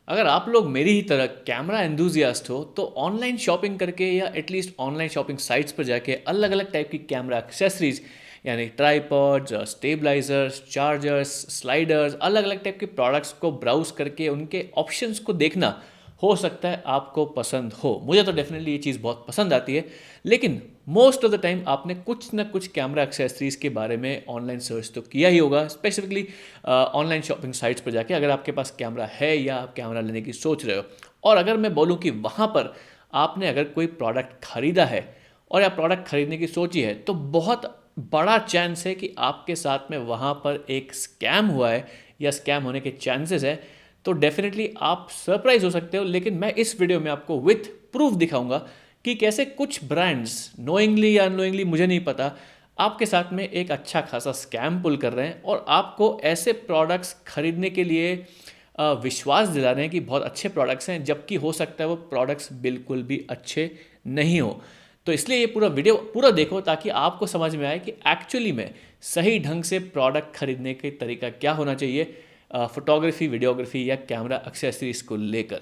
अगर आप लोग मेरी ही तरह कैमरा एंथुजियास्ट हो तो ऑनलाइन शॉपिंग करके या एटलीस्ट ऑनलाइन शॉपिंग साइट्स पर जाके अलग अलग टाइप की कैमरा एक्सेसरीज यानी ट्राईपॉड्स, स्टेबलाइजर्स, चार्जर्स, स्लाइडर्स, अलग अलग टाइप के प्रोडक्ट्स को ब्राउज करके उनके ऑप्शंस को देखना हो सकता है आपको पसंद हो। मुझे तो डेफिनेटली ये चीज़ बहुत पसंद आती है। लेकिन मोस्ट ऑफ द टाइम आपने कुछ ना कुछ कैमरा एक्सेसरीज के बारे में ऑनलाइन सर्च तो किया ही होगा, स्पेसिफिकली ऑनलाइन शॉपिंग साइट्स पर जाके, अगर आपके पास कैमरा है या आप कैमरा लेने की सोच रहे हो। और अगर मैं बोलूँ कि वहाँ पर आपने अगर कोई प्रोडक्ट खरीदा है और या प्रोडक्ट खरीदने की सोची है, तो बहुत बड़ा चांस है कि आपके साथ में वहाँ पर एक स्कैम हुआ है या स्कैम होने के चांसेस है। तो डेफिनेटली आप सरप्राइज हो सकते हो। लेकिन मैं इस वीडियो में आपको विथ प्रूफ दिखाऊंगा कि कैसे कुछ ब्रांड्स नोइंगली या अननोइंगली, मुझे नहीं पता, आपके साथ में एक अच्छा खासा स्कैम पुल कर रहे हैं और आपको ऐसे प्रोडक्ट्स खरीदने के लिए विश्वास दिला रहे हैं कि बहुत अच्छे प्रोडक्ट्स हैं, जबकि हो सकता है वो प्रोडक्ट्स बिल्कुल भी अच्छे नहीं हो। तो इसलिए ये पूरा वीडियो पूरा देखो ताकि आपको समझ में आए कि एक्चुअली में सही ढंग से प्रोडक्ट खरीदने के तरीका क्या होना चाहिए फोटोग्राफी, वीडियोग्राफी या कैमरा एक्सेसरीज को लेकर।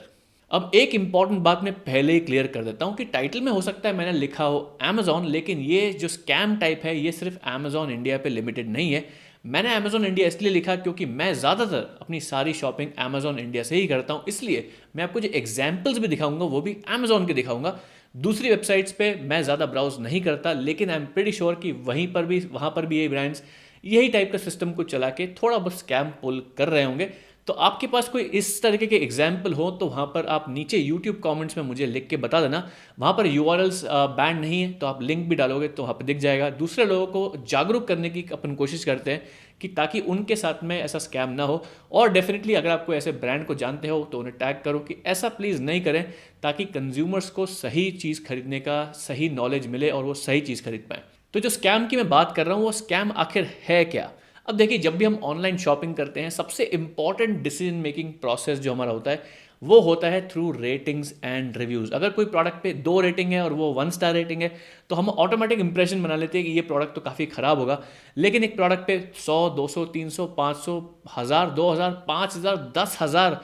अब एक इंपॉर्टेंट बात मैं पहले ही क्लियर कर देता हूँ कि टाइटल में हो सकता है मैंने लिखा हो अमेजोन, लेकिन ये जो स्कैम टाइप है ये सिर्फ अमेजोन इंडिया पे लिमिटेड नहीं है। मैंने अमेजोन इंडिया इसलिए लिखा क्योंकि मैं ज़्यादातर अपनी सारी शॉपिंग अमेजोन इंडिया से ही करता हूँ, इसलिए मैं आपको जो एग्जाम्पल्स भी दिखाऊंगा वो भी अमेजोन के दिखाऊंगा। दूसरी वेबसाइट्स पे मैं ज़्यादा ब्राउज नहीं करता, लेकिन आई एम प्रीटी श्योर कि वहाँ पर भी ये ब्रांड्स यही टाइप का सिस्टम को चला के थोड़ा बहुत स्कैम पुल कर रहे होंगे। तो आपके पास कोई इस तरीके के एग्जाम्पल हो तो वहाँ पर आप नीचे यूट्यूब कमेंट्स में मुझे लिख के बता देना। वहाँ पर यूआरएल्स बैंड नहीं है, तो आप लिंक भी डालोगे तो वहाँ पर दिख जाएगा। दूसरे लोगों को जागरूक करने की अपन कोशिश करते हैं कि ताकि उनके साथ में ऐसा स्कैम ना हो। और डेफिनेटली अगर आपको ऐसे ब्रांड को जानते हो तो उन्हें टैग करो कि ऐसा प्लीज़ नहीं करें, ताकि कंज्यूमर्स को सही चीज़ खरीदने का सही नॉलेज मिले और वो सही चीज़ खरीद पाएँ। तो जो स्कैम की मैं बात कर रहा हूँ वो स्कैम आखिर है क्या। अब देखिए, जब भी हम ऑनलाइन शॉपिंग करते हैं सबसे इंपॉर्टेंट डिसीजन मेकिंग प्रोसेस जो हमारा होता है वो होता है थ्रू रेटिंग्स एंड रिव्यूज़। अगर कोई प्रोडक्ट पे 2 रेटिंग है और वो 1 स्टार रेटिंग है तो हम ऑटोमेटिक इंप्रेशन बना लेते हैं कि ये प्रोडक्ट तो काफ़ी ख़राब होगा। लेकिन एक प्रोडक्ट पे 100, 200, 300, 500, 1000, 2000, 5000, 10,000,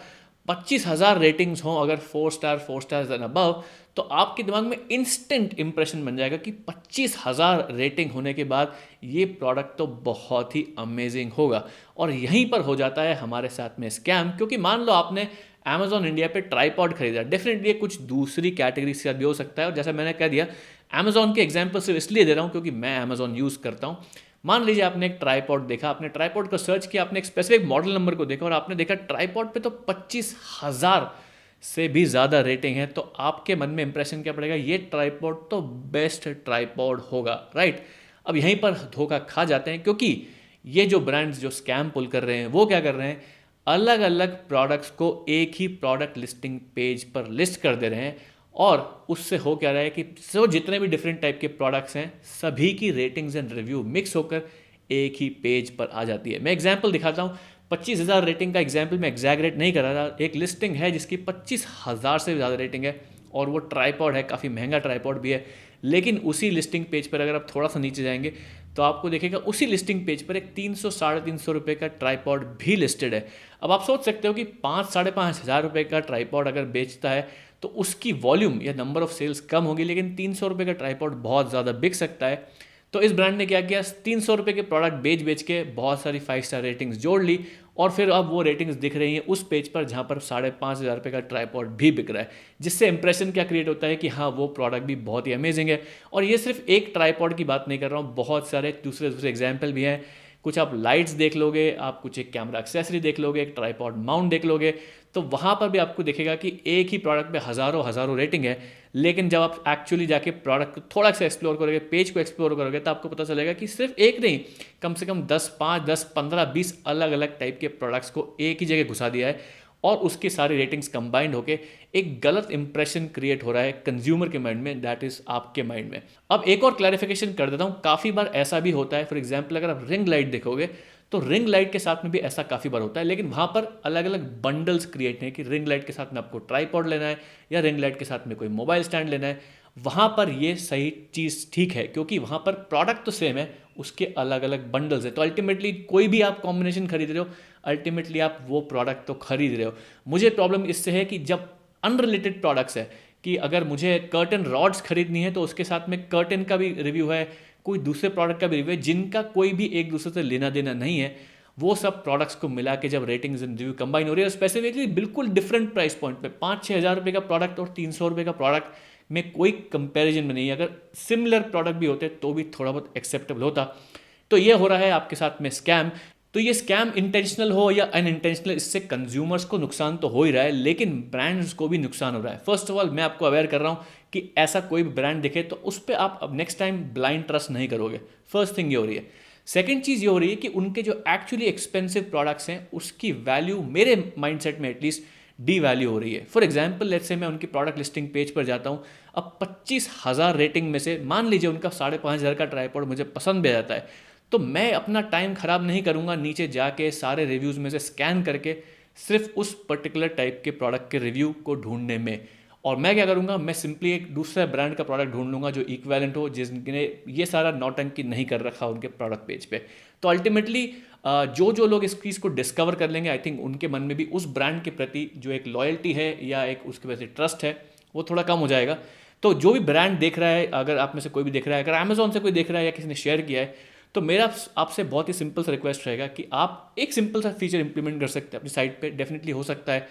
25,000 रेटिंग्स हों, अगर 4 स्टार, 4 स्टार्स एंड अबव, तो आपके दिमाग में इंस्टेंट इंप्रेशन बन जाएगा कि 25,000 रेटिंग होने के बाद ये प्रोडक्ट तो बहुत ही अमेजिंग होगा। और यहीं पर हो जाता है हमारे साथ में स्कैम, क्योंकि मान लो आपने अमेजॉन इंडिया पे ट्राईपॉड खरीदा, डेफिनेटली कुछ दूसरी कैटेगरी से भी हो सकता है। और जैसा मैंने कह दिया, अमेजॉन के एग्जाम्पल सिर्फ इसलिए दे रहा हूँ क्योंकि मैं अमेजॉन यूज़ करता हूँ। मान लीजिए आपने एक ट्राईपॉड देखा, आपने ट्राईपॉड को सर्च किया, आपने एक स्पेसिफिक मॉडल नंबर को देखा और आपने देखा ट्राईपॉड पे तो 25,000 से भी ज़्यादा रेटिंग है, तो आपके मन में इंप्रेशन क्या पड़ेगा, ये ट्राईपॉड तो बेस्ट ट्राईपॉड होगा, राइट। अब यहीं पर धोखा खा जाते हैं, क्योंकि ये जो ब्रांड्स जो स्कैम पुल कर रहे हैं वो क्या कर रहे हैं, अलग अलग प्रोडक्ट्स को एक ही प्रोडक्ट लिस्टिंग पेज पर लिस्ट कर दे रहे हैं। और उससे हो क्या रहा है कि जितने भी डिफरेंट टाइप के प्रोडक्ट्स हैं सभी की रेटिंग्स एंड रिव्यू मिक्स होकर एक ही पेज पर आ जाती है। मैं एग्जांपल दिखाता हूँ। 25,000 रेटिंग का एग्जाम्पल मैं एग्जैगरेट नहीं कर रहा था। एक लिस्टिंग है जिसकी 25,000 से ज़्यादा रेटिंग है और वो ट्राईपॉड है, काफ़ी महंगा ट्राईपॉड भी है। लेकिन उसी लिस्टिंग पेज पर अगर आप थोड़ा सा नीचे जाएंगे तो आपको देखेगा उसी लिस्टिंग पेज पर एक 300 साढ़े 300 रुपये का ट्राईपॉड भी लिस्टेड है। अब आप सोच सकते हो कि 5 साढ़े 5,000 रुपये का ट्राईपॉड अगर बेचता है तो उसकी वॉल्यूम या नंबर ऑफ सेल्स कम होगी, लेकिन 300 रुपये का ट्राईपॉड बहुत ज़्यादा बिक सकता है। तो इस ब्रांड ने क्या किया, 300 रुपये के प्रोडक्ट बेच बेच के बहुत सारी 5 स्टार रेटिंग्स जोड़ ली और फिर अब वो रेटिंग्स दिख रही हैं उस पेज पर जहाँ पर 5,500 रुपये का ट्राईपॉड भी बिक रहा है, जिससे इंप्रेशन क्या क्रिएट होता है कि हाँ वो प्रोडक्ट भी बहुत ही अमेजिंग है। और ये सिर्फ एक ट्राईपॉड की बात नहीं कर रहा हूँ, बहुत सारे दूसरे दूसरे एग्जाम्पल भी हैं। कुछ आप लाइट्स देख लोगे, आप कुछ एक कैमरा एक्सेसरी देख लोगे, एक ट्राईपॉड माउंट देख लोगे, तो वहाँ पर भी आपको दिखेगा कि एक ही प्रोडक्ट पे हज़ारों हज़ारों रेटिंग है। लेकिन जब आप एक्चुअली जाके प्रोडक्ट को थोड़ा सा एक्सप्लोर करोगे, पेज को एक्सप्लोर करोगे, तो आपको पता चलेगा कि सिर्फ एक नहीं, कम से कम 10, 5, 10, 15, 20 अलग अलग टाइप के प्रोडक्ट्स को एक ही जगह घुसा दिया है और उसकी सारी रेटिंग्स कंबाइंड होके एक गलत इंप्रेशन क्रिएट हो रहा है कंज्यूमर के माइंड में, दैट इज आपके माइंड में। अब एक और क्लैरिफिकेशन कर देता हूँ, काफ़ी बार ऐसा भी होता है। फॉर एग्जाम्पल अगर आप रिंग लाइट देखोगे तो रिंग लाइट के साथ में भी ऐसा काफ़ी बार होता है, लेकिन वहाँ पर अलग अलग बंडल्स क्रिएट हैं कि रिंग लाइट के साथ में आपको ट्राईपॉड लेना है या रिंग लाइट के साथ में कोई मोबाइल स्टैंड लेना है। वहाँ पर ये सही चीज़ ठीक है क्योंकि वहाँ पर प्रोडक्ट तो सेम है, उसके अलग अलग बंडल्स है। तो अल्टीमेटली कोई भी आप कॉम्बिनेशन खरीद रहे हो, अल्टीमेटली आप वो प्रोडक्ट तो खरीद रहे हो। मुझे प्रॉब्लम इससे है कि जब अनरिलेटेड प्रोडक्ट्स है, कि अगर मुझे कर्टन रॉड्स खरीदनी है तो उसके साथ में कर्टन का भी रिव्यू है, कोई दूसरे प्रोडक्ट का भी रिव्यू है, जिनका कोई भी एक दूसरे से लेना देना नहीं है, वो सब प्रोडक्ट्स को मिला के जब रेटिंग्स एंड रिव्यू कंबाइन हो रही है, स्पेसिफिकली बिल्कुल डिफरेंट प्राइस पॉइंट पे, 5-6 हज़ार रुपये का प्रोडक्ट और 300 रुपये का प्रोडक्ट में कोई कंपैरिजन में नहीं है। अगर सिमिलर प्रोडक्ट भी होते तो भी थोड़ा बहुत एक्सेप्टेबल होता। तो ये हो रहा है आपके साथ में स्कैम। तो ये स्कैम इंटेंशनल हो या अनइंटेंशनल, इससे कंज्यूमर्स को नुकसान तो हो ही रहा है, लेकिन ब्रांड्स को भी नुकसान हो रहा है। फर्स्ट ऑफ ऑल मैं आपको अवेयर कर रहा हूँ कि ऐसा कोई भी ब्रांड दिखे तो उस पर आप अब नेक्स्ट टाइम ब्लाइंड ट्रस्ट नहीं करोगे। फर्स्ट थिंग ये हो रही है। सेकेंड चीज़ ये हो रही है कि उनके जो एक्चुअली एक्सपेंसिव प्रोडक्ट्स हैं उसकी वैल्यू मेरे माइंडसेट में एटलीस्ट डी वैल्यू हो रही है। फॉर एग्जाम्पल लेट्स से मैं उनकी प्रोडक्ट लिस्टिंग पेज पर जाता हूँ, अब 25,000 रेटिंग में से मान लीजिए उनका 5,500 का ट्राइपॉड मुझे पसंद भी आ जाता है, तो मैं अपना टाइम ख़राब नहीं करूँगा नीचे जाके सारे रिव्यूज़ में से स्कैन करके सिर्फ उस पर्टिकुलर टाइप के प्रोडक्ट के रिव्यू को ढूंढने में। और मैं क्या करूँगा, मैं सिंपली एक दूसरा ब्रांड का प्रोडक्ट ढूंढ लूँगा जो इक्वेलेंट हो, जिसने ये सारा नौटंकी नहीं कर रखा उनके प्रोडक्ट पेज पे। तो अल्टीमेटली जो जो लोग इस चीज़ को डिस्कवर कर लेंगे, आई थिंक उनके मन में भी उस ब्रांड के प्रति जो एक लॉयल्टी है या एक उसके वजह से ट्रस्ट है वो थोड़ा कम हो जाएगा। तो जो भी ब्रांड देख रहा है, अगर आप में से कोई भी देख रहा है, अगर अमेजोन से कोई देख रहा है या किसी ने शेयर किया है, तो मेरा आपसे बहुत ही सिंपल सा रिक्वेस्ट रहेगा कि आप एक सिंपल सा फीचर इंप्लीमेंट कर सकते हैं अपनी साइट पे। डेफिनेटली हो सकता है,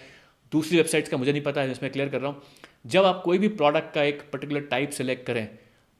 दूसरी वेबसाइट्स का मुझे नहीं पता है, जिसमें क्लियर कर रहा हूँ। जब आप कोई भी प्रोडक्ट का एक पर्टिकुलर टाइप सेलेक्ट करें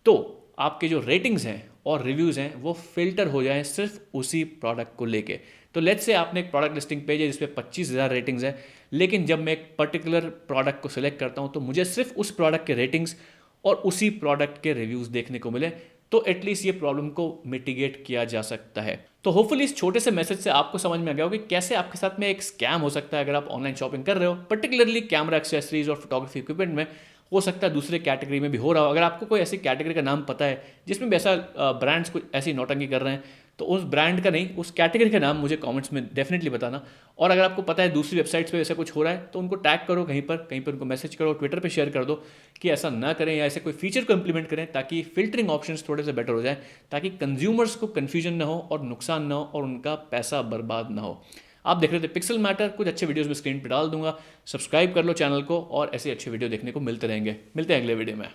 तो आपके जो रेटिंग्स हैं और रिव्यूज़ हैं वो फिल्टर हो जाएं सिर्फ उसी प्रोडक्ट को लेके। तो लेट्स से आपने एक प्रोडक्ट लिस्टिंग पेज है जिसपे 25,000 रेटिंग्स है, लेकिन जब मैं एक पर्टिकुलर प्रोडक्ट को सिलेक्ट करता हूँ तो मुझे सिर्फ उस प्रोडक्ट के रेटिंग्स और उसी प्रोडक्ट के रिव्यूज़ देखने को मिले, तो एटलीस्ट ये प्रॉब्लम को मिटिगेट किया जा सकता है। तो होपफुली इस छोटे से मैसेज से आपको समझ में आ गया हो कि कैसे आपके साथ में एक स्कैम हो सकता है अगर आप ऑनलाइन शॉपिंग कर रहे हो, पर्टिकुलरली कैमरा एक्सेसरीज और फोटोग्राफी इक्विपमेंट में। हो सकता है दूसरे कैटेगरी में भी हो रहा हो। अगर आपको कोई ऐसी कैटेगरी का नाम पता है जिसमें भी ऐसा ब्रांड्स कुछ ऐसी नौटंकी कर रहे हैं, तो उस ब्रांड का नहीं, उस कैटेगरी का नाम मुझे कमेंट्स में डेफिनेटली बताना। और अगर आपको पता है दूसरी वेबसाइट्स पे ऐसा कुछ हो रहा है तो उनको टैग करो, कहीं पर उनको मैसेज करो, ट्विटर पे शेयर कर दो कि ऐसा ना करें या ऐसे कोई फीचर को इंप्लीमेंट करें ताकि फिल्टरिंग ऑप्शंस थोड़े से बेटर हो जाए, ताकि कंज्यूमर्स को कन्फ्यूजन ना हो और नुकसान ना हो और उनका पैसा बर्बाद ना हो। आप देख रहे थे पिक्सल मैटर, कुछ अच्छे वीडियोस में स्क्रीन पर डाल दूंगा, सब्सक्राइब कर लो चैनल को और ऐसे अच्छे वीडियो देखने को मिलते रहेंगे। मिलते हैं अगले वीडियो में।